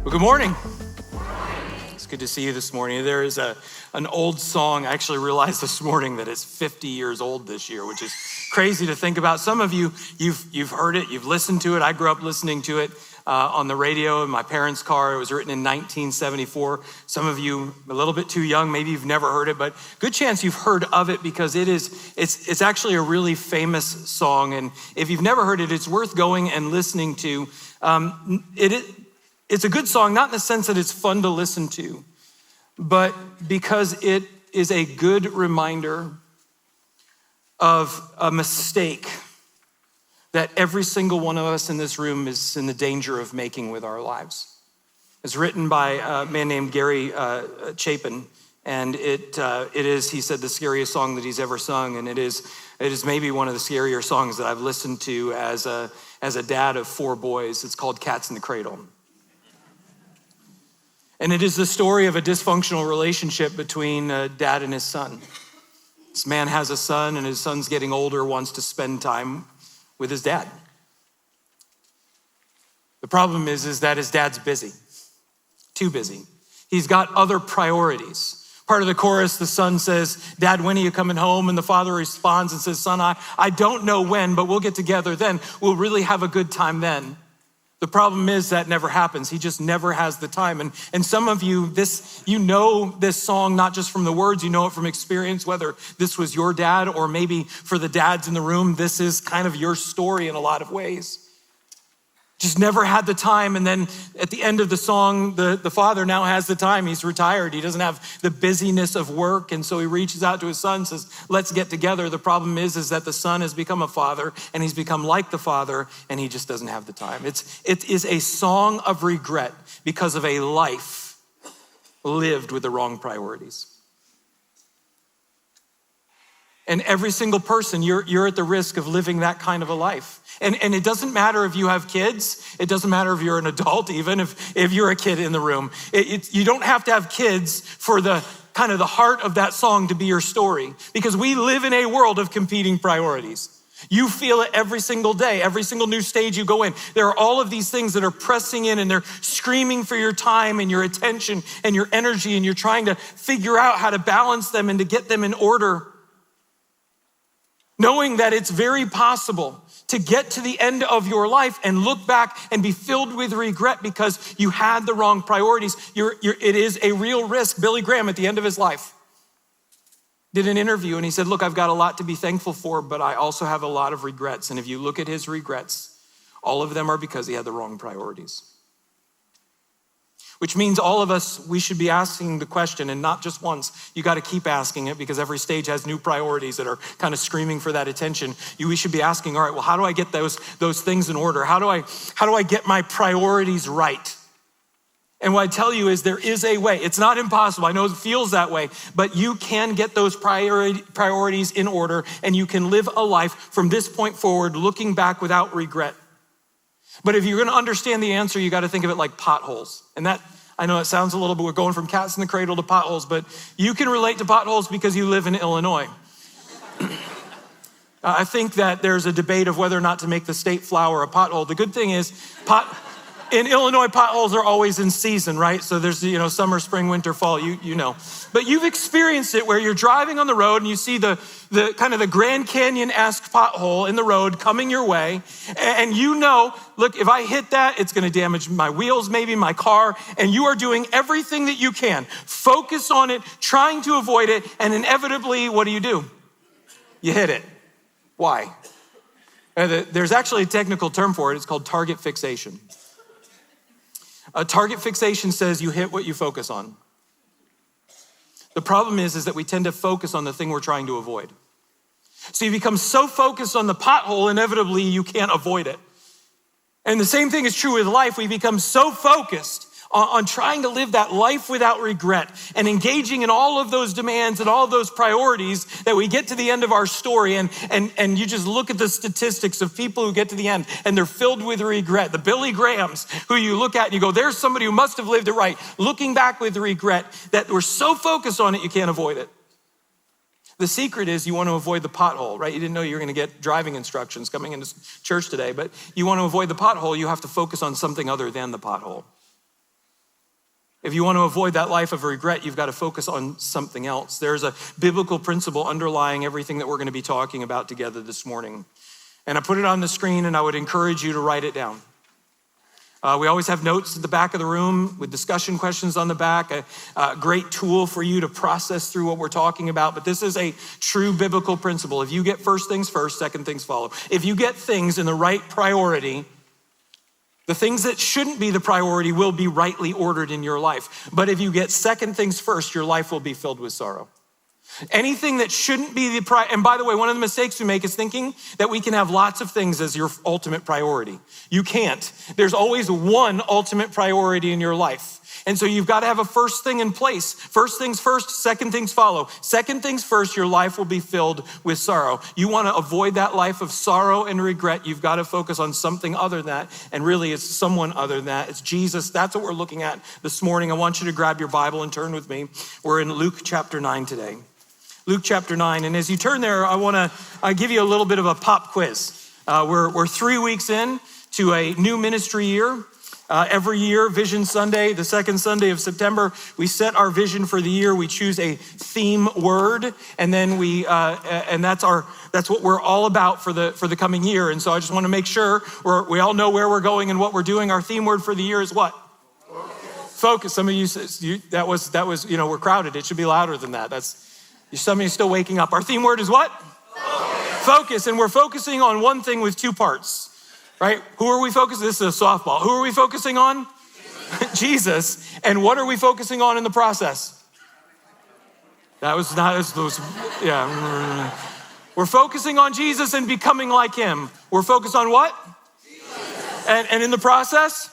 Well, good morning. It's good to see you this morning. There is an old song. I actually realized this morning that it's 50 years old this year, which is crazy to think about. Some of you, you've heard it, you've listened to it. I grew up listening to it on the radio in my parents' car. It was written in 1974. Some of you a little bit too young, maybe you've never heard it, but good chance you've heard of it because it's actually a really famous song. And if you've never heard it, it's worth going and listening to. It's a good song, not in the sense that it's fun to listen to, but because it is a good reminder of a mistake that every single one of us in this room is in the danger of making with our lives. It's written by a man named Gary Chapin, and it is, he said, the scariest song that he's ever sung, and it is maybe one of the scarier songs that I've listened to as a dad of 4 boys. It's called Cats in the Cradle. And it is the story of a dysfunctional relationship between a dad and his son. This man has a son, and his son's getting older, wants to spend time with his dad. The problem is that his dad's busy, too busy. He's got other priorities. Part of the chorus, the son says, "Dad, when are you coming home?" And the father responds and says, "Son, I don't know when, but we'll get together then. We'll really have a good time then." The problem is that never happens. He just never has the time. And some of you, you know this song, not just from the words, you know it from experience, whether this was your dad or maybe for the dads in the room, this is kind of your story in a lot of ways. Just never had the time. And then at the end of the song, the father now has the time. He's retired. He doesn't have the busyness of work. And so he reaches out to his son and says, "Let's get together." The problem is that the son has become a father and he's become like the father and he just doesn't have the time. It is a song of regret because of a life lived with the wrong priorities. And every single person, you're at the risk of living that kind of a life. And it doesn't matter if you have kids. It doesn't matter if you're an adult, even if you're a kid in the room. You don't have to have kids for the kind of the heart of that song to be your story, because we live in a world of competing priorities. You feel it every single day, every single new stage you go in. There are all of these things that are pressing in and they're screaming for your time and your attention and your energy, and you're trying to figure out how to balance them and to get them in order, knowing that it's very possible to get to the end of your life and look back and be filled with regret because you had the wrong priorities. It is a real risk. Billy Graham, at the end of his life, did an interview and he said, "Look, I've got a lot to be thankful for, but I also have a lot of regrets." And if you look at his regrets, all of them are because he had the wrong priorities. Which means all of us, we should be asking the question, and not just once. You got to keep asking it because every stage has new priorities that are kind of screaming for that attention. We should be asking, all right, well, how do I get those things in order? How do I get my priorities right? And what I tell you is there is a way. It's not impossible. I know it feels that way, but you can get those priorities in order, and you can live a life from this point forward looking back without regret. But if you're going to understand the answer, you got to think of it like potholes. And that, I know it sounds a little bit, we're going from cats in the cradle to potholes, but you can relate to potholes because you live in Illinois. I think that there's a debate of whether or not to make the state flower a pothole. The good thing is, in Illinois, potholes are always in season, right? So there's, summer, spring, winter, fall, you know. But you've experienced it where you're driving on the road and you see the kind of the Grand Canyon-esque pothole in the road coming your way. And look, if I hit that, it's gonna damage my wheels, maybe my car. And you are doing everything that you can. Focus on it, trying to avoid it. And inevitably, what do? You hit it. Why? There's actually a technical term for it. It's called target fixation. A target fixation says you hit what you focus on. The problem is that we tend to focus on the thing we're trying to avoid. So you become so focused on the pothole, inevitably you can't avoid it. And the same thing is true with life. We become so focused on trying to live that life without regret and engaging in all of those demands and all of those priorities that we get to the end of our story and you just look at the statistics of people who get to the end and they're filled with regret. The Billy Grahams who you look at and you go, there's somebody who must have lived it right. Looking back with regret, that we're so focused on it, you can't avoid it. The secret is you want to avoid the pothole, right? You didn't know you were going to get driving instructions coming into church today, but you want to avoid the pothole, you have to focus on something other than the pothole. If you want to avoid that life of regret, you've got to focus on something else. There's a biblical principle underlying everything that we're going to be talking about together this morning. And I put it on the screen, and I would encourage you to write it down. We always have notes at the back of the room with discussion questions on the back, a great tool for you to process through what we're talking about. But this is a true biblical principle. If you get first things first, second things follow. If you get things in the right priority, the things that shouldn't be the priority will be rightly ordered in your life. But if you get second things first, your life will be filled with sorrow. Anything that shouldn't be and by the way, one of the mistakes we make is thinking that we can have lots of things as your ultimate priority. You can't. There's always one ultimate priority in your life. And so you've got to have a first thing in place. First things first, second things follow. Second things first, your life will be filled with sorrow. You want to avoid that life of sorrow and regret. You've got to focus on something other than that. And really it's someone other than that. It's Jesus. That's what we're looking at this morning. I want you to grab your Bible and turn with me. We're in Luke chapter 9 today. Luke chapter 9. And as you turn there, I want to give you a little bit of a pop quiz. We're 3 weeks in to a new ministry year. Every year, Vision Sunday, the second Sunday of September, we set our vision for the year. We choose a theme word, and then that's what we're all about for the coming year. And so I just want to make sure we all know where we're going and what we're doing. Our theme word for the year is what? Focus. Some of you that was we're crowded. It should be louder than that. Some of you still waking up. Our theme word is what? Focus. And we're focusing on one thing with two parts. Right? Who are we focusing? This is a softball. Who are we focusing on? Jesus. And what are we focusing on in the process? That was not as those. Yeah. We're focusing on Jesus and becoming like him. We're focused on what? Jesus. And in the process?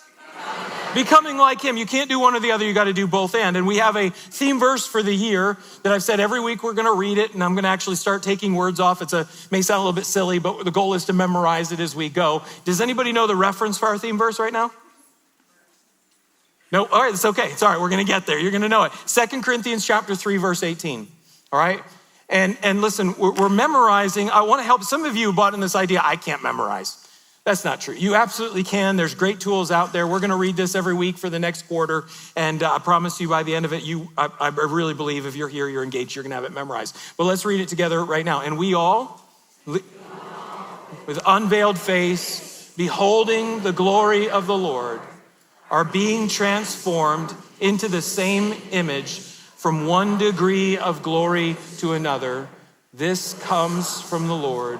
Becoming like him. You can't do one or the other. You got to do both and we have a theme verse for the year that I've said every week we're going to read it, and I'm going to actually start taking words off. May sound a little bit silly, but the goal is to memorize it as we go. Does anybody know the reference for our theme verse right now? No? All right, it's okay. It's all right. We're going to get there. You're going to know it. 2 Corinthians chapter 3, verse 18. All right? And listen, we're memorizing. I want to help. Some of you bought in this idea, I can't memorize. That's not true. You absolutely can. There's great tools out there. We're going to read this every week for the next quarter. And I promise you by the end of it, I really believe if you're here, you're engaged, you're going to have it memorized. But let's read it together right now. And we all, with unveiled face, beholding the glory of the Lord, are being transformed into the same image from one degree of glory to another. This comes from the Lord,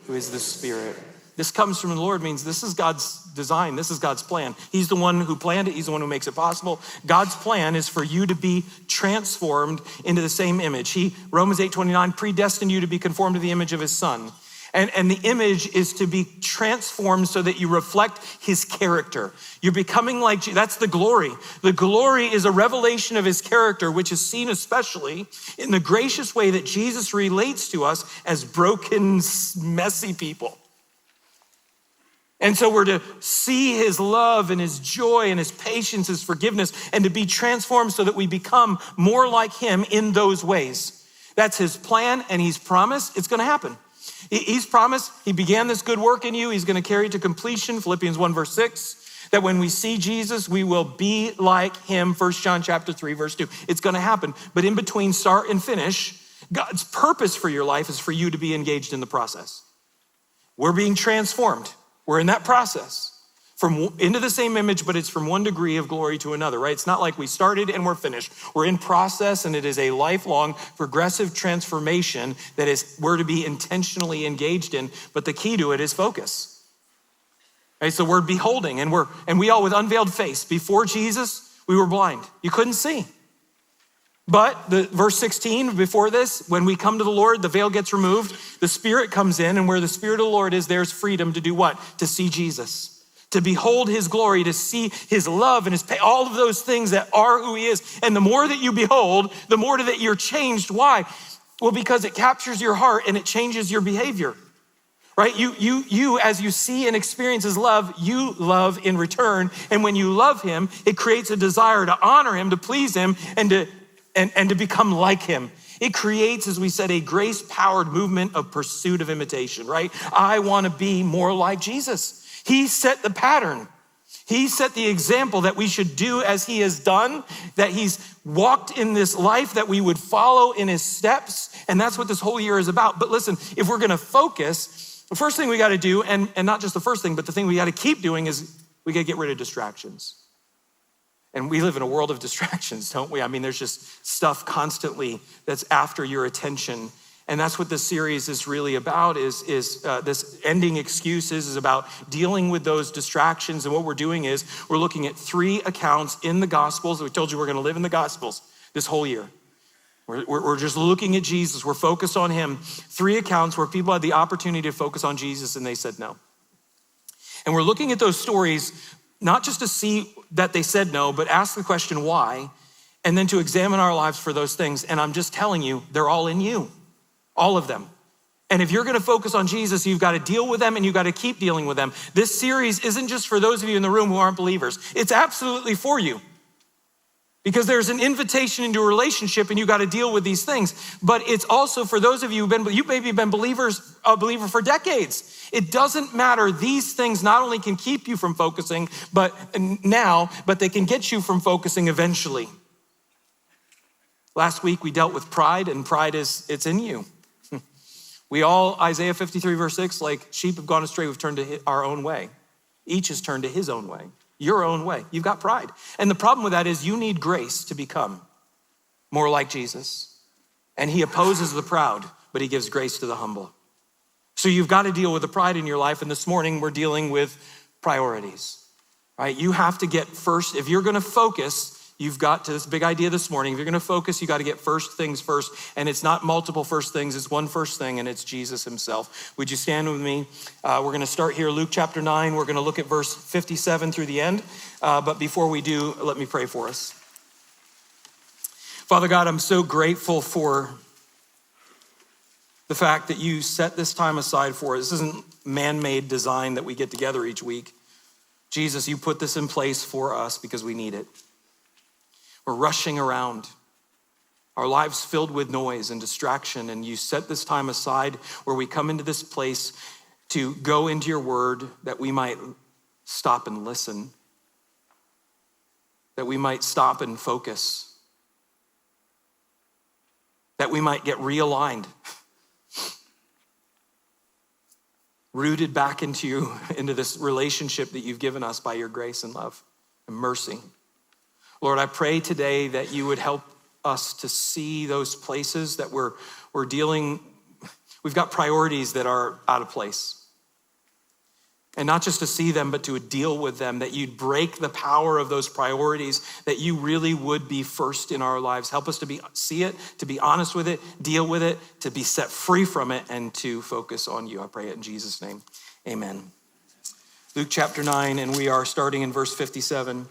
who is the Spirit. This comes from the Lord means this is God's design. This is God's plan. He's the one who planned it. He's the one who makes it possible. God's plan is for you to be transformed into the same image. Romans 8:29, predestined you to be conformed to the image of his son. And the image is to be transformed so that you reflect his character. You're becoming like Jesus. That's the glory. The glory is a revelation of his character, which is seen especially in the gracious way that Jesus relates to us as broken, messy people. And so we're to see his love and his joy and his patience, his forgiveness, and to be transformed so that we become more like him in those ways. That's his plan, and he's promised it's going to happen. He's promised he began this good work in you. He's going to carry it to completion. Philippians 1 verse 6, that when we see Jesus, we will be like him. 1 John chapter 3 verse 2. It's going to happen. But in between start and finish, God's purpose for your life is for you to be engaged in the process. We're being transformed. We're in that process into the same image, but it's from one degree of glory to another, right? It's not like we started and we're finished. We're in process, and it is a lifelong progressive transformation that we're to be intentionally engaged in. But the key to it is focus. It's the word beholding, and we all with unveiled face. Before Jesus, we were blind. You couldn't see. But the verse 16, before this, when we come to the Lord, the veil gets removed, the Spirit comes in, and where the Spirit of the Lord is, there's freedom to do what? To see Jesus, to behold his glory, to see his love and his pain, all of those things that are who he is. And the more that you behold, the more that you're changed. Why? Well, because it captures your heart and it changes your behavior. Right? You, as you see and experience his love, you love in return. And when you love him, it creates a desire to honor him, to please him, and to become like him. It creates, as we said, a grace-powered movement of pursuit of imitation, right? I want to be more like Jesus. He set the pattern. He set the example that we should do as he has done, that he's walked in this life, that we would follow in his steps. And that's what this whole year is about. But listen, if we're gonna focus, the first thing we gotta do, and not just the first thing, but the thing we gotta keep doing is we gotta get rid of distractions. And we live in a world of distractions, don't we? I mean, there's just stuff constantly that's after your attention. And that's what this series is really about, is this ending excuses is about dealing with those distractions. And what we're doing is we're looking at 3 accounts in the Gospels. We told you we're gonna live in the Gospels this whole year. We're just looking at Jesus. We're focused on him. 3 accounts where people had the opportunity to focus on Jesus and they said no. And we're looking at those stories, not just to see that they said no, but ask the question why, and then to examine our lives for those things. And I'm just telling you, they're all in you. All of them. And if you're gonna focus on Jesus, you've gotta deal with them and you've gotta keep dealing with them. This series isn't just for those of you in the room who aren't believers. It's absolutely for you. Because there's an invitation into a relationship and you gotta deal with these things. But it's also for those of you you've maybe been a believer for decades. It doesn't matter. These things not only can keep you from focusing but they can get you from focusing eventually. Last week we dealt with pride, and pride it's in you. We all, Isaiah 53 verse 6, like sheep have gone astray, we've turned to our own way. Each has turned to his own way, your own way. You've got pride. And the problem with that is you need grace to become more like Jesus. And he opposes the proud, but he gives grace to the humble. So you've got to deal with the pride in your life. And this morning we're dealing with priorities, right? You have to get first, if you're gonna focus, you've got to this big idea this morning. If you're gonna focus, you gotta get first things first. And it's not multiple first things, it's one first thing, and it's Jesus himself. Would you stand with me? We're gonna start here, Luke chapter 9. We're gonna look at verse 57 through the end. But before we do, let me pray for us. Father God, I'm so grateful for the fact that you set this time aside for us. This isn't man-made design that we get together each week. Jesus, you put this in place for us because we need it. We're rushing around, our lives filled with noise and distraction, and you set this time aside where we come into this place to go into your word, that we might stop and listen, that we might stop and focus, that we might get realigned, rooted back into this relationship that you've given us by your grace and love and mercy. Lord, I pray today that you would help us to see those places that we've got priorities that are out of place. And not just to see them, but to deal with them, that you'd break the power of those priorities, that you really would be first in our lives. Help us to see it, to be honest with it, deal with it, to be set free from it, and to focus on you. I pray it in Jesus' name, amen. Luke chapter 9, and we are starting in verse 57.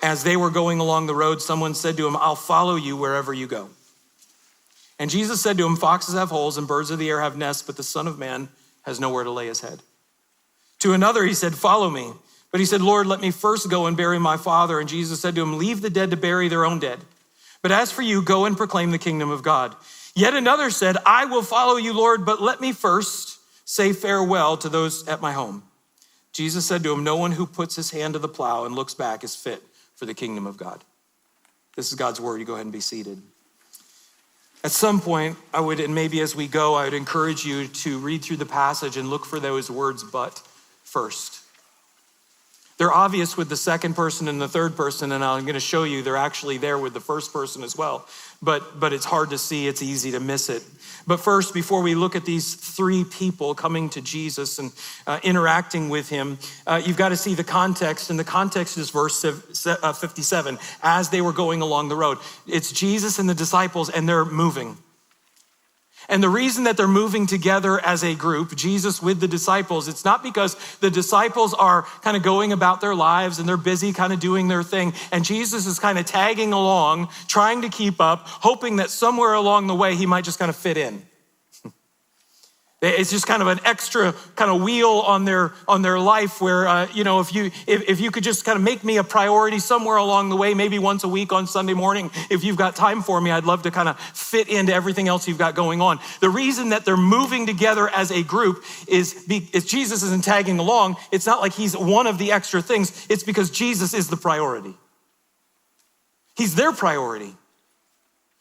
As they were going along the road, someone said to him, I'll follow you wherever you go. And Jesus said to him, foxes have holes and birds of the air have nests, but the Son of Man has nowhere to lay his head. To another, he said, follow me. But he said, Lord, let me first go and bury my father. And Jesus said to him, leave the dead to bury their own dead. But as for you, go and proclaim the kingdom of God. Yet another said, I will follow you, Lord, but let me first say farewell to those at my home. Jesus said to him, no one who puts his hand to the plow and looks back is fit for the kingdom of God. This is God's word. You go ahead and be seated. At some point, and maybe as we go, I would encourage you to read through the passage and look for those words, but first. They're obvious with the second person and the third person, and I'm gonna show you they're actually there with the first person as well. But it's hard to see, it's easy to miss it. But first, before we look at these 3 people coming to Jesus and interacting with him, you've got to see the context, and the context is verse 57, as they were going along the road. It's Jesus and the disciples, and they're moving. And the reason that they're moving together as a group, Jesus with the disciples, it's not because the disciples are kind of going about their lives and they're busy kind of doing their thing. And Jesus is kind of tagging along, trying to keep up, hoping that somewhere along the way he might just kind of fit in. It's just kind of an extra kind of wheel on their life where, if you could just kind of make me a priority somewhere along the way, maybe once a week on Sunday morning, if you've got time for me, I'd love to kind of fit into everything else you've got going on. The reason that they're moving together as a group is Jesus isn't tagging along. It's not like he's one of the extra things. It's because Jesus is the priority. He's their priority.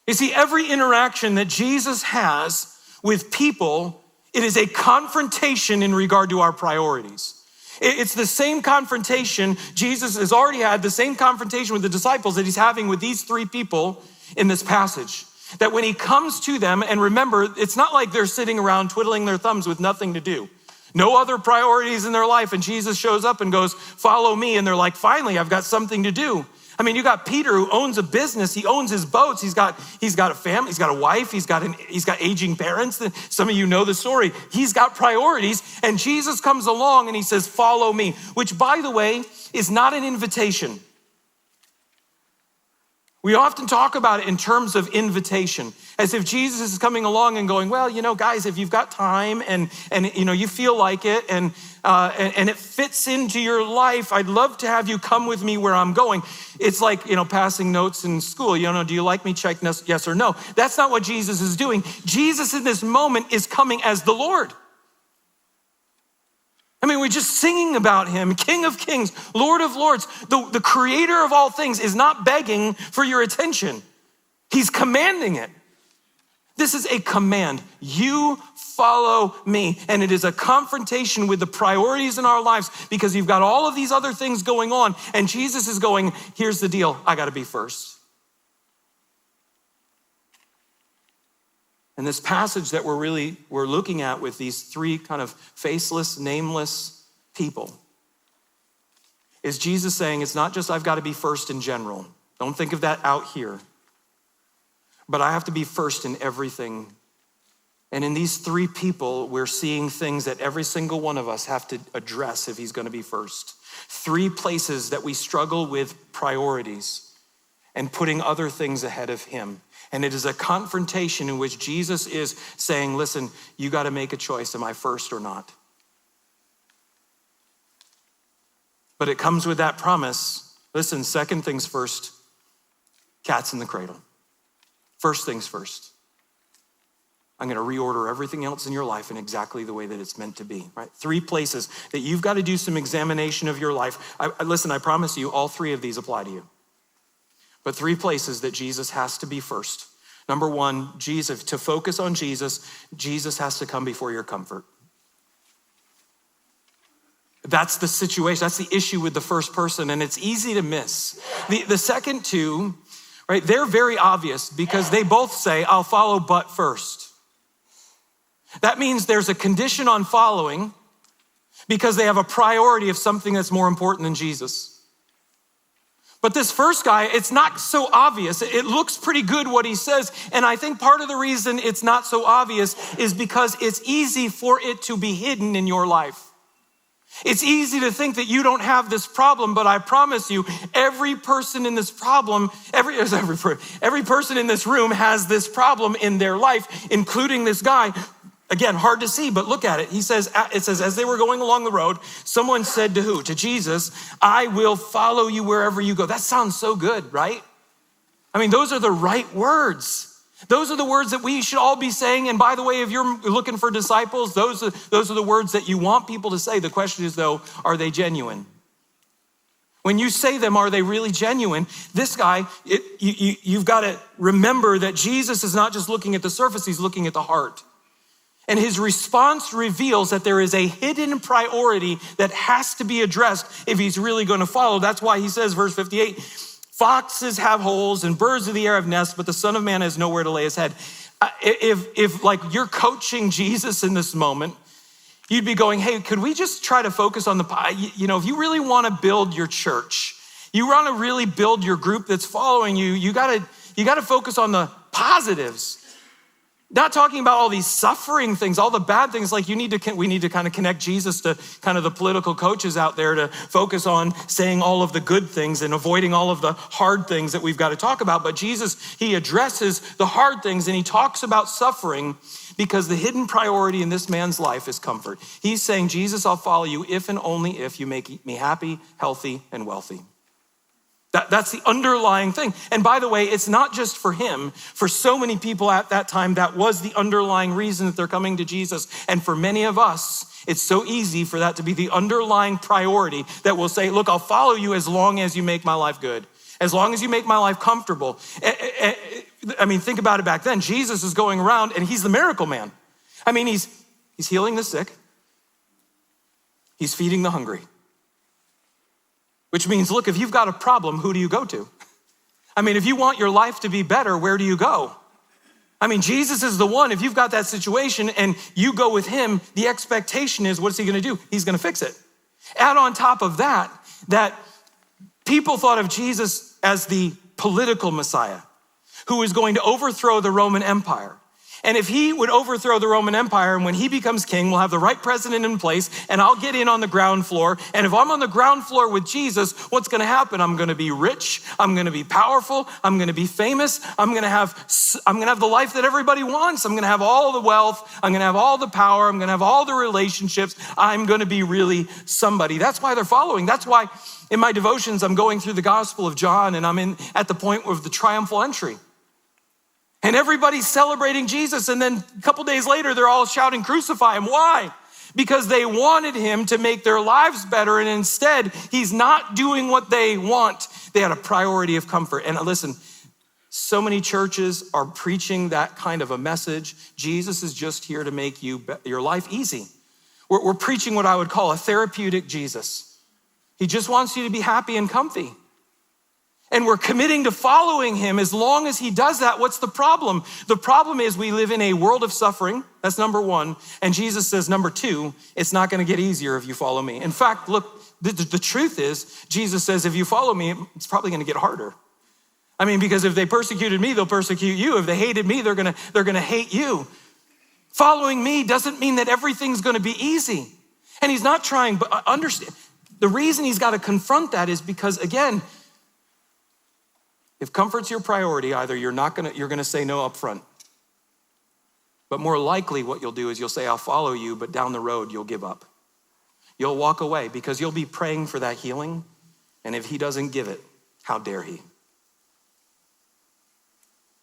You see, every interaction that Jesus has with people, it is a confrontation in regard to our priorities. It's the same confrontation Jesus has already had, the same confrontation with the disciples that he's having with these three people in this passage. That when he comes to them, and remember, it's not like they're sitting around twiddling their thumbs with nothing to do. No other priorities in their life, and Jesus shows up and goes, follow me, and they're like, finally, I've got something to do. I mean, you got Peter who owns a business. He owns his boats. He's got a family. He's got a wife. He's got aging parents. Some of you know the story. He's got priorities. And Jesus comes along and he says, follow me, which, by the way, is not an invitation. We often talk about it in terms of invitation, as if Jesus is coming along and going, well, guys, if you've got time and you feel like it and it fits into your life, I'd love to have you come with me where I'm going. It's like, passing notes in school. Do you like me? Check yes or no. That's not what Jesus is doing. Jesus in this moment is coming as the Lord. I mean, we're just singing about him, King of Kings, Lord of Lords. The creator of all things is not begging for your attention. He's commanding it. This is a command. You follow me. And it is a confrontation with the priorities in our lives because you've got all of these other things going on. And Jesus is going, here's the deal. I got to be first. And this passage that we're looking at with these three kind of faceless, nameless people is Jesus saying, it's not just I've got to be first in general. Don't think of that out here. But I have to be first in everything. And in these three people, we're seeing things that every single one of us have to address if he's going to be first. Three places that we struggle with priorities and putting other things ahead of him. And it is a confrontation in which Jesus is saying, listen, you got to make a choice. Am I first or not? But it comes with that promise. Listen, second things first, cat's in the cradle. First things first. I'm going to reorder everything else in your life in exactly the way that it's meant to be, right? Three places that you've got to do some examination of your life. Listen, I promise you, all three of these apply to you. But three places that Jesus has to be first. Number one, Jesus, to focus on Jesus, Jesus has to come before your comfort. That's the situation. That's the issue with the first person, and it's easy to miss. The second two, right, they're very obvious because they both say, I'll follow but first. That means there's a condition on following because they have a priority of something that's more important than Jesus. But this first guy, it's not so obvious. It looks pretty good what he says. And I think part of the reason it's not so obvious is because it's easy for it to be hidden in your life. It's easy to think that you don't have this problem, but I promise you, every person in this problem, every person in this room has this problem in their life, including this guy. Again, hard to see, but look at it. It says, as they were going along the road, someone said to who? To Jesus, I will follow you wherever you go. That sounds so good, right? I mean, those are the right words. Those are the words that we should all be saying. And by the way, if you're looking for disciples, those are the words that you want people to say. The question is though, are they genuine? When you say them, are they really genuine? This guy, you've got to remember that Jesus is not just looking at the surface, he's looking at the heart. And his response reveals that there is a hidden priority that has to be addressed if he's really going to follow. That's why he says, verse 58, foxes have holes and birds of the air have nests, but the Son of Man has nowhere to lay his head. If like you're coaching Jesus in this moment, you'd be going, hey, could we just try to focus on if you really want to build your church, you want to really build your group that's following you, you got to focus on the positives. Not talking about all these suffering things, all the bad things, like we need to kind of connect Jesus to kind of the political coaches out there to focus on saying all of the good things and avoiding all of the hard things that we've got to talk about. But Jesus, he addresses the hard things and he talks about suffering because the hidden priority in this man's life is comfort. He's saying, Jesus, I'll follow you if and only if you make me happy, healthy, and wealthy. That's the underlying thing. And by the way, it's not just for him. For so many people at that time, that was the underlying reason that they're coming to Jesus. And for many of us, it's so easy for that to be the underlying priority that will say, look, I'll follow you as long as you make my life good, as long as you make my life comfortable. I mean, think about it back then. Jesus is going around and he's the miracle man. I mean, he's healing the sick. He's feeding the hungry. Which means, look, if you've got a problem, who do you go to? I mean, if you want your life to be better, where do you go? I mean, Jesus is the one. If you've got that situation and you go with him, the expectation is, what's he gonna do? He's gonna fix it. Add on top of that people thought of Jesus as the political Messiah who is going to overthrow the Roman Empire. And if he would overthrow the Roman Empire and when he becomes king, we'll have the right president in place and I'll get in on the ground floor. And if I'm on the ground floor with Jesus, what's gonna happen? I'm gonna be rich, I'm gonna be powerful, I'm gonna be famous, I'm gonna have the life that everybody wants. I'm gonna have all the wealth, I'm gonna have all the power, I'm gonna have all the relationships. I'm gonna be really somebody. That's why they're following. That's why in my devotions, I'm going through the Gospel of John and I'm at the point of the triumphal entry. And everybody's celebrating Jesus. And then a couple days later, they're all shouting, crucify him. Why? Because they wanted him to make their lives better. And instead, he's not doing what they want. They had a priority of comfort. And listen, so many churches are preaching that kind of a message. Jesus is just here to make your life easy. We're preaching what I would call a therapeutic Jesus. He just wants you to be happy and comfy. And we're committing to following him as long as he does that. What's the problem? The problem is we live in a world of suffering. That's number one. And Jesus says, number two, it's not gonna get easier if you follow me. In fact, look, the truth is, Jesus says, if you follow me, it's probably gonna get harder. I mean, because if they persecuted me, they'll persecute you. If they hated me, they're gonna hate you. Following me doesn't mean that everything's gonna be easy. And he's not trying, but understand, the reason he's gotta confront that is because, again, if comfort's your priority, either you're gonna say no up front. But more likely what you'll do is you'll say, I'll follow you, but down the road you'll give up. You'll walk away because you'll be praying for that healing. And if he doesn't give it, how dare he?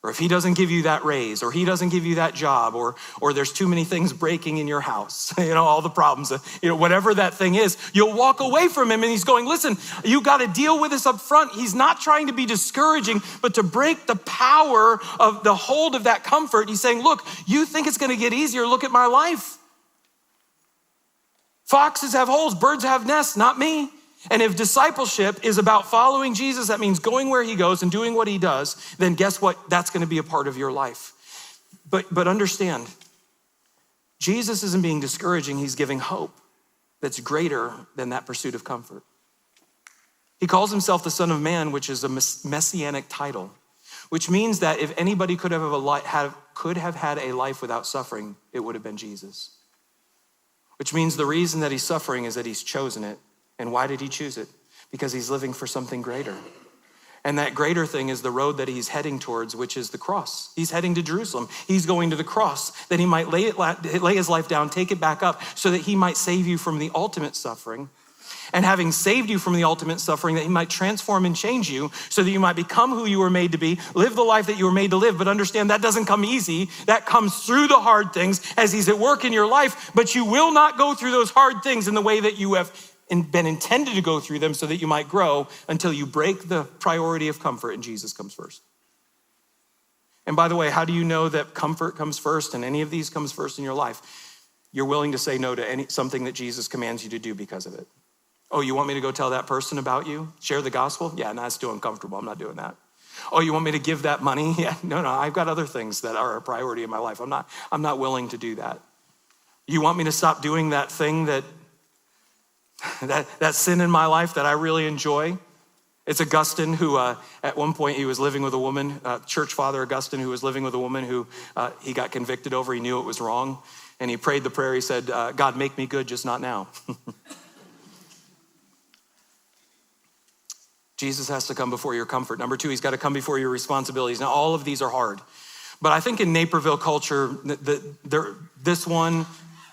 Or if he doesn't give you that raise, or he doesn't give you that job, or there's too many things breaking in your house, all the problems, whatever that thing is, you'll walk away from him and he's going, listen, you got to deal with this up front. He's not trying to be discouraging, but to break the power of the hold of that comfort. He's saying, look, you think it's going to get easier. Look at my life. Foxes have holes, birds have nests, not me. And if discipleship is about following Jesus, that means going where he goes and doing what he does, then guess what? That's gonna be a part of your life. But understand, Jesus isn't being discouraging, he's giving hope that's greater than that pursuit of comfort. He calls himself the Son of Man, which is a messianic title, which means that if anybody could have had a life without suffering, it would have been Jesus. Which means the reason that he's suffering is that he's chosen it. And why did he choose it? Because he's living for something greater. And that greater thing is the road that he's heading towards, which is the cross. He's heading to Jerusalem. He's going to the cross, that he might lay his life down, take it back up, so that he might save you from the ultimate suffering. And having saved you from the ultimate suffering, that he might transform and change you so that you might become who you were made to be, live the life that you were made to live. But understand that doesn't come easy. That comes through the hard things as he's at work in your life, but you will not go through those hard things in the way that you have been intended to go through them so that you might grow until you break the priority of comfort and Jesus comes first. And by the way, how do you know that comfort comes first and any of these comes first in your life? You're willing to say no to something that Jesus commands you to do because of it. Oh, you want me to go tell that person about you? Share the gospel? Yeah, no, that's too uncomfortable. I'm not doing that. Oh, you want me to give that money? Yeah, no, I've got other things that are a priority in my life. I'm not willing to do that. You want me to stop doing that thing that sin in my life that I really enjoy? It's Augustine who, at one point, he was living with a woman, church father Augustine, who was living with a woman who he got convicted over. He knew it was wrong. And he prayed the prayer. He said, God, make me good, just not now. Jesus has to come before your comfort. Number two, he's got to come before your responsibilities. Now, all of these are hard. But I think in Naperville culture, this one,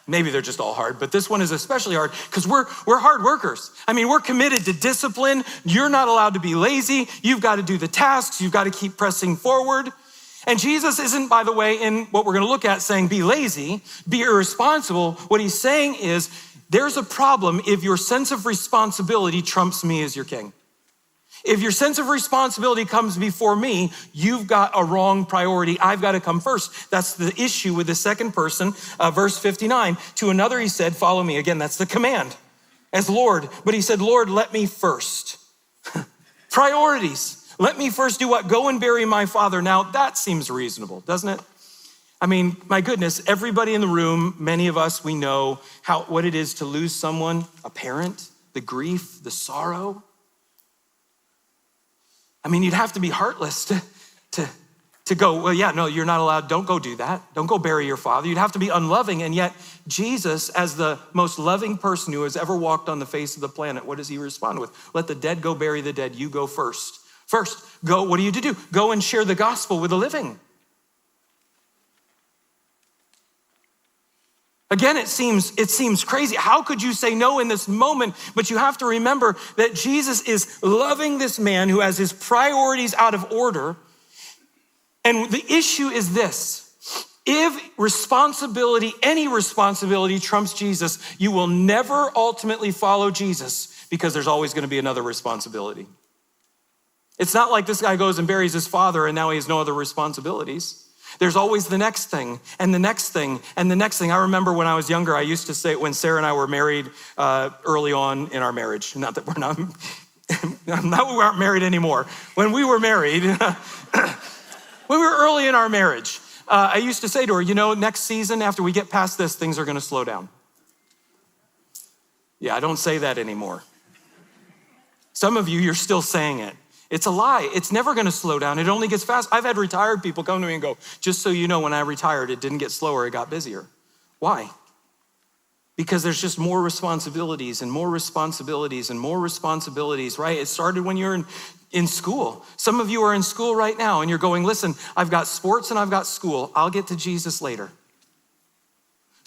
maybe they're just all hard, but this one is especially hard because we're hard workers. I mean, we're committed to discipline. You're not allowed to be lazy. You've got to do the tasks. You've got to keep pressing forward. And Jesus isn't, by the way, in what we're going to look at saying be lazy, be irresponsible. What he's saying is there's a problem if your sense of responsibility trumps me as your king. If your sense of responsibility comes before me, you've got a wrong priority. I've got to come first. That's the issue with the second person. Verse 59, to another he said, follow me. Again, that's the command as Lord. But he said, Lord, let me first. Priorities. Let me first do what? Go and bury my father. Now that seems reasonable, doesn't it? I mean, my goodness, everybody in the room, many of us, we know what it is to lose someone, a parent, the grief, the sorrow. I mean, you'd have to be heartless to go, well, yeah, no, you're not allowed. Don't go do that. Don't go bury your father. You'd have to be unloving. And yet Jesus, as the most loving person who has ever walked on the face of the planet, what does he respond with? Let the dead go bury the dead. You go first. First, go, what are you to do? Go and share the gospel with the living. Again, it seems crazy. How could you say no in this moment? But you have to remember that Jesus is loving this man who has his priorities out of order. And the issue is this: if any responsibility trumps Jesus, you will never ultimately follow Jesus because there's always going to be another responsibility. It's not like this guy goes and buries his father and now he has no other responsibilities. There's always the next thing and the next thing and the next thing. I remember when I was younger, I used to say when Sarah and I were married early on in our marriage, not that we aren't married anymore. When we were married, when we were early in our marriage, I used to say to her, next season, after we get past this, things are going to slow down. Yeah, I don't say that anymore. Some of you, you're still saying it. It's a lie. It's never going to slow down. It only gets fast. I've had retired people come to me and go, just so you know, when I retired, it didn't get slower, it got busier. Why? Because there's just more responsibilities and more responsibilities and more responsibilities, right? It started when you're in school. Some of you are in school right now and you're going, listen, I've got sports and I've got school. I'll get to Jesus later.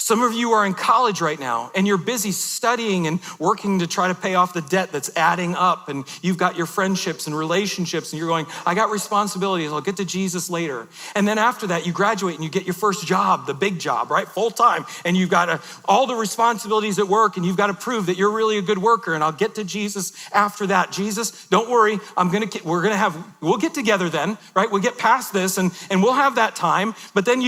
Some of you are in college right now and you're busy studying and working to try to pay off the debt that's adding up, and you've got your friendships and relationships and you're going, I got responsibilities, I'll get to Jesus later. And then after that, you graduate and you get your first job, the big job, right? Full time. And you've got all the responsibilities at work and you've got to prove that you're really a good worker, and I'll get to Jesus after that. Jesus, don't worry, we'll get together then, right? We'll get past this and we'll have that time. But then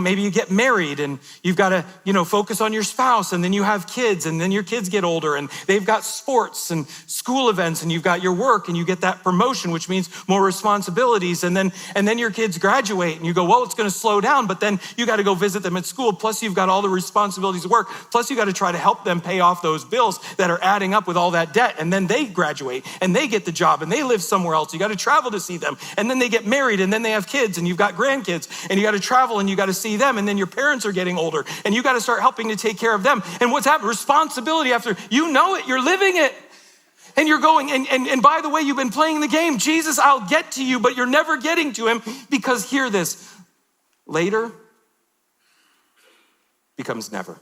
maybe you get married and you've got to focus on your spouse, and then you have kids, and then your kids get older and they've got sports and school events, and you've got your work and you get that promotion, which means more responsibilities. And then your kids graduate and you go, well, it's going to slow down, but then you got to go visit them at school. Plus you've got all the responsibilities of work. Plus you got to try to help them pay off those bills that are adding up with all that debt. And then they graduate and they get the job and they live somewhere else. You got to travel to see them. And then they get married and then they have kids, and you've got grandkids, and you got to travel and you got to see them. And then your parents are getting older and you got to start helping to take care of them. And what's happened? Responsibility after, you're living it. And you're going, and by the way, you've been playing the game. Jesus, I'll get to you, but you're never getting to him, because hear this, later becomes never.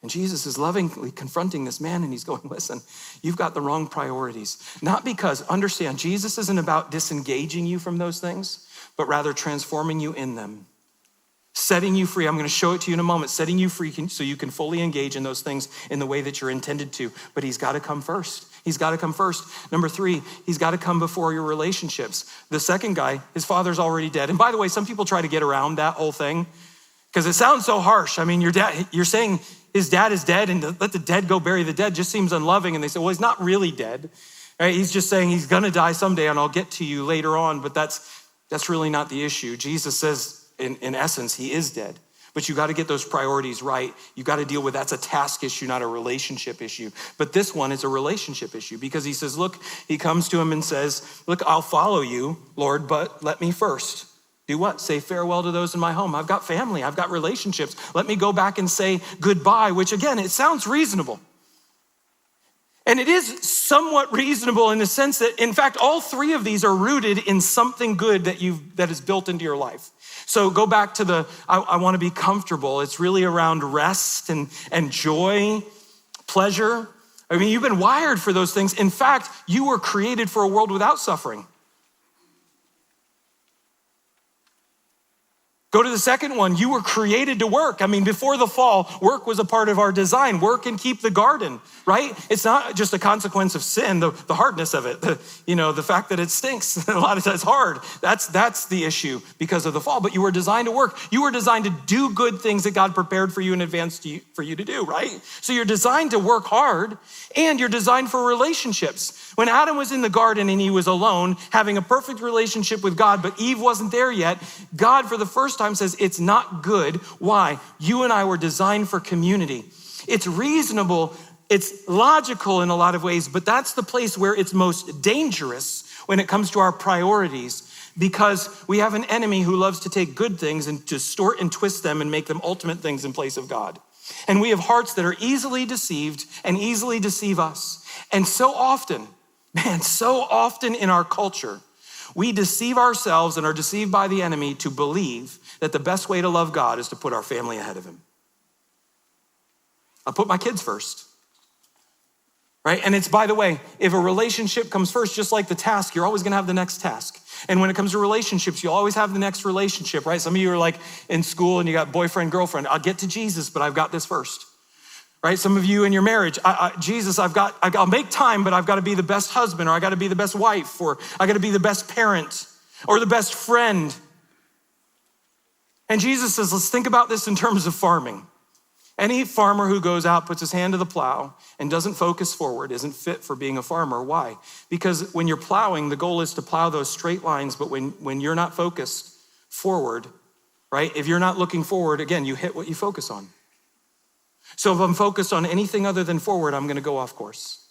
And Jesus is lovingly confronting this man, and he's going, listen, you've got the wrong priorities. Not because, understand, Jesus isn't about disengaging you from those things, but rather transforming you in them. Setting you free. I'm going to show it to you in a moment. Setting you free so you can fully engage in those things in the way that you're intended to. But he's got to come first. He's got to come first. Number 3, he's got to come before your relationships. The second guy, his father's already dead. And by the way, some people try to get around that whole thing because it sounds so harsh. I mean, you're saying his dad is dead, and let the dead go bury the dead just seems unloving. And they say, well, he's not really dead. Right? He's just saying he's going to die someday and I'll get to you later on. But that's really not the issue. Jesus says, in essence, he is dead. But you got to get those priorities right. You got to deal with that's a task issue, not a relationship issue. But this one is a relationship issue because he says, look, he comes to him and says, look, I'll follow you, Lord, but let me first do what? Say farewell to those in my home. I've got family. I've got relationships. Let me go back and say goodbye, which again, it sounds reasonable. And it is somewhat reasonable in the sense that, in fact, all three of these are rooted in something good that is built into your life. So go back to I want to be comfortable. It's really around rest and joy, pleasure. I mean, you've been wired for those things. In fact, you were created for a world without suffering. Go to the second one. You were created to work. I mean, before the fall, work was a part of our design. Work and keep the garden, right? It's not just a consequence of sin, the hardness of it, the fact that it stinks. A lot of times it's hard. That's the issue because of the fall. But you were designed to work. You were designed to do good things that God prepared for you in advance for you to do, right? So you're designed to work hard and you're designed for relationships. When Adam was in the garden and he was alone, having a perfect relationship with God, but Eve wasn't there yet, God for the first time says it's not good. Why? You and I were designed for community. It's reasonable, it's logical in a lot of ways, but that's the place where it's most dangerous when it comes to our priorities because we have an enemy who loves to take good things and distort and twist them and make them ultimate things in place of God. And we have hearts that are easily deceived and easily deceive us. And so often in our culture, we deceive ourselves and are deceived by the enemy to believe that the best way to love God is to put our family ahead of him. I'll put my kids first, right? And it's, by the way, if a relationship comes first, just like the task, you're always gonna have the next task. And when it comes to relationships, you'll always have the next relationship, right? Some of you are like in school and you got boyfriend, girlfriend. I'll get to Jesus, but I've got this first. Right? Some of you in your marriage, Jesus, I'll make time, but I've got to be the best husband, or I got to be the best wife, or I got to be the best parent, or the best friend. And Jesus says, let's think about this in terms of farming. Any farmer who goes out, puts his hand to the plow, and doesn't focus forward isn't fit for being a farmer. Why? Because when you're plowing, the goal is to plow those straight lines, but when you're not focused forward, right? If you're not looking forward, again, you hit what you focus on. So if I'm focused on anything other than forward, I'm gonna go off course.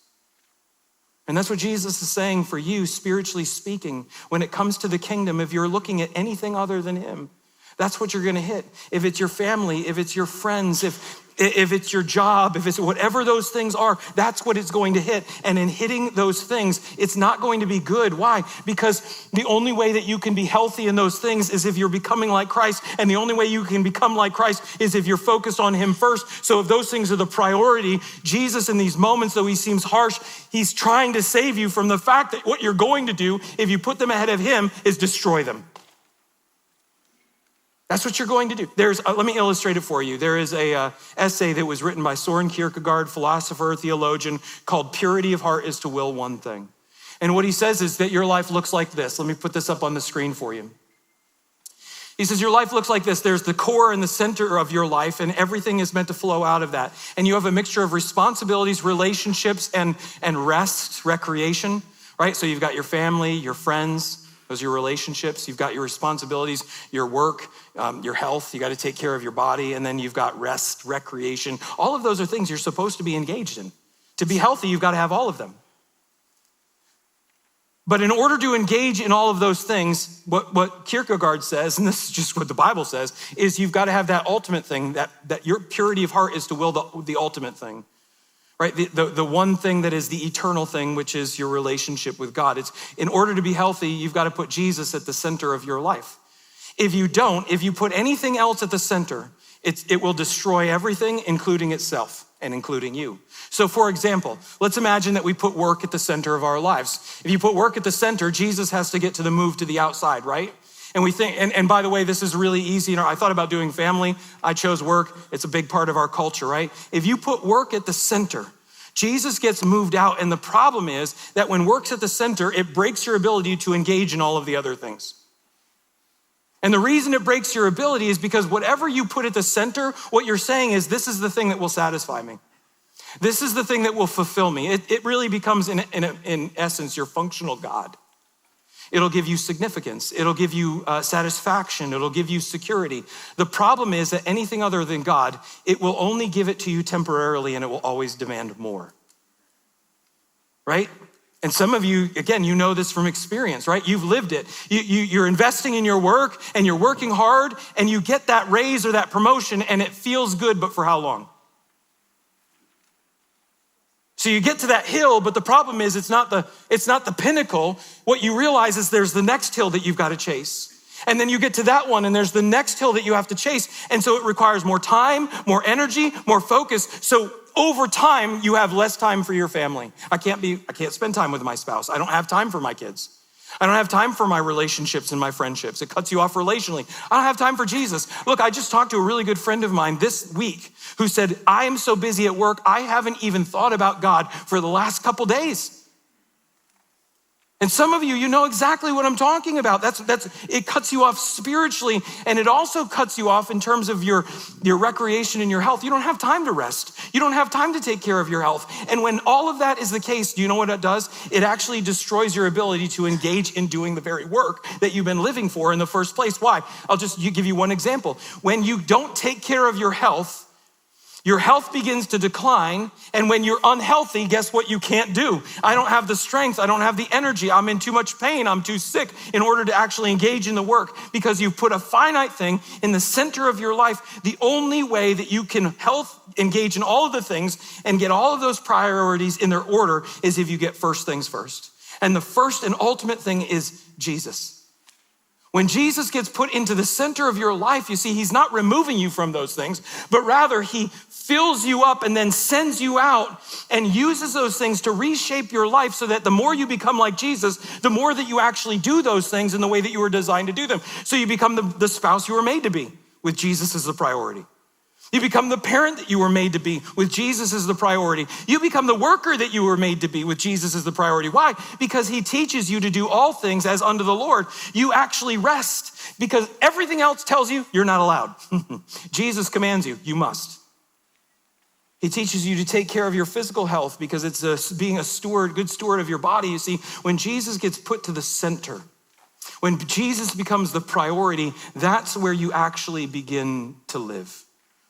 And that's what Jesus is saying for you, spiritually speaking. When it comes to the kingdom, if you're looking at anything other than him, that's what you're gonna hit. If it's your family, if it's your friends, if it's your job, if it's whatever those things are, that's what it's going to hit. And in hitting those things, it's not going to be good. Why? Because the only way that you can be healthy in those things is if you're becoming like Christ. And the only way you can become like Christ is if you're focused on him first. So if those things are the priority, Jesus in these moments, though he seems harsh, he's trying to save you from the fact that what you're going to do if you put them ahead of him is destroy them. That's what you're going to do. Let me illustrate it for you. There is a essay that was written by Soren Kierkegaard, philosopher, theologian, called Purity of Heart is to Will One Thing. And what he says is that your life looks like this. Let me put this up on the screen for you. He says, your life looks like this. There's the core and the center of your life, and everything is meant to flow out of that. And you have a mixture of responsibilities, relationships, and rest, recreation, right? So you've got your family, your friends, those are your relationships. You've got your responsibilities, your work, your health. You got to take care of your body. And then you've got rest, recreation. All of those are things you're supposed to be engaged in. To be healthy, you've got to have all of them. But in order to engage in all of those things, what Kierkegaard says, and this is just what the Bible says, is you've got to have that ultimate thing, that your purity of heart is to will the ultimate thing. Right, the one thing that is the eternal thing, which is your relationship with God. It's in order to be healthy, you've got to put Jesus at the center of your life. If you don't, if you put anything else at the center, it will destroy everything, including itself and including you. So for example, let's imagine that we put work at the center of our lives. If you put work at the center, Jesus has to get to the move to the outside, right? And we think, and by the way, this is really easy. I thought about doing family. I chose work. It's a big part of our culture, right? If you put work at the center, Jesus gets moved out. And the problem is that when work's at the center, it breaks your ability to engage in all of the other things. And the reason it breaks your ability is because whatever you put at the center, what you're saying is, this is the thing that will satisfy me. This is the thing that will fulfill me. It really becomes, in essence, your functional God. It'll give you significance. It'll give you satisfaction. It'll give you security. The problem is that anything other than God, it will only give it to you temporarily and it will always demand more, right? And some of you, again, you know this from experience, right? You've lived it. You're investing in your work and you're working hard and you get that raise or that promotion and it feels good, but for how long? So you get to that hill, but the problem is it's not the pinnacle. What you realize is there's the next hill that you've got to chase. And then you get to that one and there's the next hill that you have to chase. And so it requires more time, more energy, more focus. So over time, you have less time for your family. I can't spend time with my spouse. I don't have time for my kids. I don't have time for my relationships and my friendships. It cuts you off relationally. I don't have time for Jesus. Look, I just talked to a really good friend of mine this week who said, I am so busy at work, I haven't even thought about God for the last couple days. And some of you, you know exactly what I'm talking about. It cuts you off spiritually, and it also cuts you off in terms of your recreation and your health. You don't have time to rest. You don't have time to take care of your health. And when all of that is the case, do you know what it does? It actually destroys your ability to engage in doing the very work that you've been living for in the first place. Why? I'll just give you one example. When you don't take care of your health begins to decline, and when you're unhealthy, guess what you can't do? I don't have the strength, I don't have the energy, I'm in too much pain, I'm too sick in order to actually engage in the work because you've put a finite thing in the center of your life. The only way that you can engage in all of the things and get all of those priorities in their order is if you get first things first. And the first and ultimate thing is Jesus. When Jesus gets put into the center of your life, you see, he's not removing you from those things, but rather he fills you up and then sends you out and uses those things to reshape your life so that the more you become like Jesus, the more that you actually do those things in the way that you were designed to do them. So you become the spouse you were made to be with Jesus as the priority. You become the parent that you were made to be with Jesus as the priority. You become the worker that you were made to be with Jesus as the priority. Why? Because he teaches you to do all things as unto the Lord. You actually rest because everything else tells you you're not allowed. Jesus commands you, you must. He teaches you to take care of your physical health because it's being a good steward of your body. You see, when Jesus gets put to the center, when Jesus becomes the priority, that's where you actually begin to live.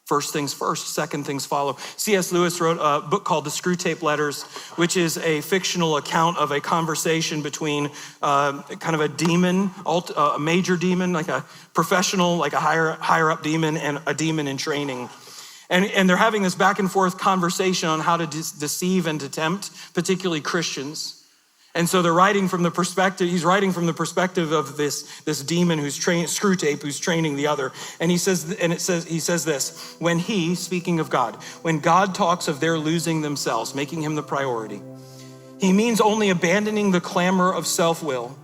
First things first, second things follow. C.S. Lewis wrote a book called The Screwtape Letters, which is a fictional account of a conversation between kind of a demon, a major demon, like a professional, like a higher up demon, and a demon in training. And they're having this back and forth conversation on how to deceive and to tempt, particularly Christians. And so he's writing from the perspective of this demon who's Screwtape, who's training the other. And he says this, when he, speaking of God, when God talks of their losing themselves, making him the priority, he means only abandoning the clamor of self-will.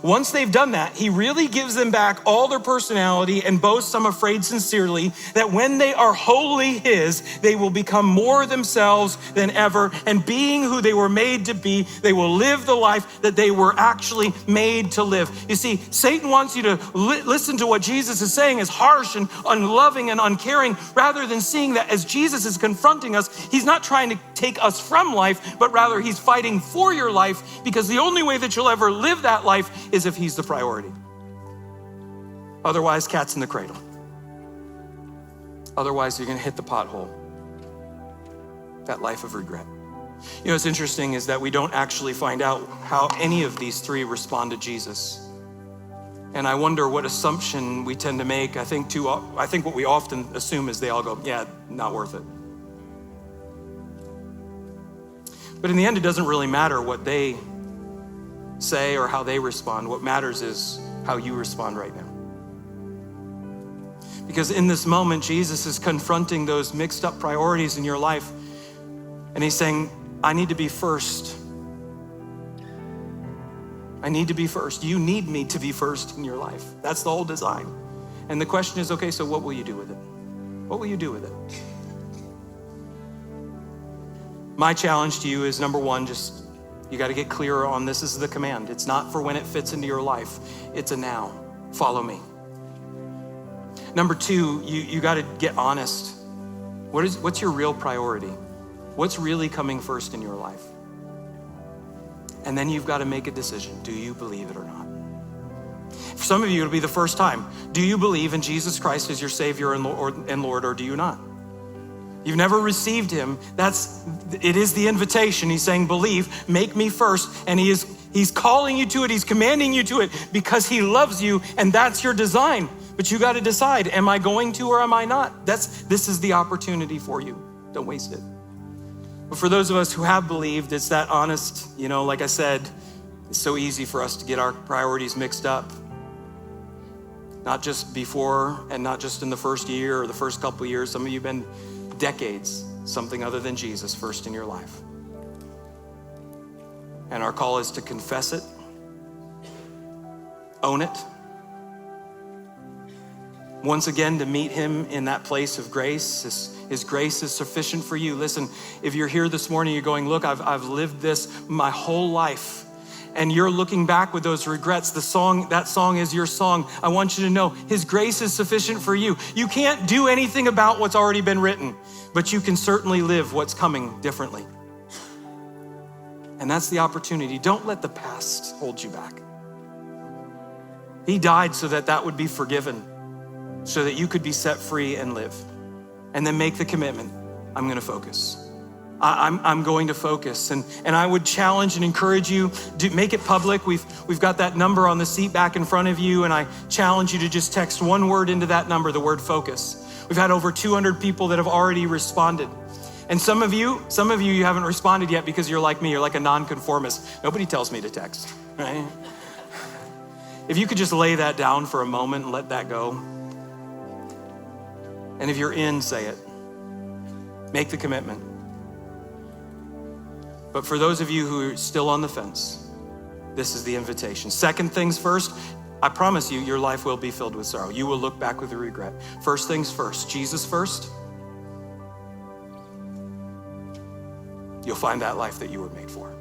Once they've done that, he really gives them back all their personality and boasts, I'm afraid sincerely, that when they are wholly his, they will become more themselves than ever. And being who they were made to be, they will live the life that they were actually made to live. You see, Satan wants you to listen to what Jesus is saying is harsh and unloving and uncaring, rather than seeing that as Jesus is confronting us, he's not trying to take us from life, but rather he's fighting for your life, because the only way that you'll ever live that life is if he's the priority. Otherwise, cat's in the cradle. Otherwise, you're gonna hit the pothole. That life of regret. You know, what's interesting is that we don't actually find out how any of these three respond to Jesus. And I wonder what assumption we tend to make. I think what we often assume is they all go, yeah, not worth it. But in the end, it doesn't really matter what they say or how they respond. What matters is how you respond right now. Because in this moment, Jesus is confronting those mixed up priorities in your life. And he's saying, I need to be first. I need to be first. You need me to be first in your life. That's the whole design. And the question is, okay, so what will you do with it? What will you do with it? My challenge to you is, number one, you got to get clearer on this is the command. It's not for when it fits into your life. It's a now. Follow me. Number two, you got to get honest. What's your real priority? What's really coming first in your life? And then you've got to make a decision. Do you believe it or not? For some of you, it'll be the first time. Do you believe in Jesus Christ as your Savior and Lord, or do you not? You've never received him. It is the invitation. He's saying, believe, make me first. And he's calling you to it. He's commanding you to it because he loves you, and that's your design. But you got to decide, am I going to or am I not? This is the opportunity for you. Don't waste it. But for those of us who have believed, it's that honest, like I said, it's so easy for us to get our priorities mixed up. Not just before and not just in the first year or the first couple of years. Some of you have been decades, something other than Jesus first in your life. And our call is to confess it, own it, once again to meet him in that place of grace. His grace is sufficient for you. Listen, if you're here this morning, you're going, look, I've lived this my whole life, and you're looking back with those regrets, that song is your song. I want you to know his grace is sufficient for you. You can't do anything about what's already been written, but you can certainly live what's coming differently. And that's the opportunity. Don't let the past hold you back. He died so that would be forgiven, so that you could be set free and live. And then make the commitment, I'm gonna focus. I'm going to focus. And I would challenge and encourage you to make it public. We've got that number on the seat back in front of you, and I challenge you to just text one word into that number, the word focus. We've had over 200 people that have already responded. And some of you haven't responded yet because you're like me, you're like a nonconformist. Nobody tells me to text, right? If you could just lay that down for a moment and let that go. And if you're in, say it. Make the commitment. But for those of you who are still on the fence, this is the invitation. Second things first, I promise you, your life will be filled with sorrow. You will look back with regret. First things first, Jesus first. You'll find that life that you were made for.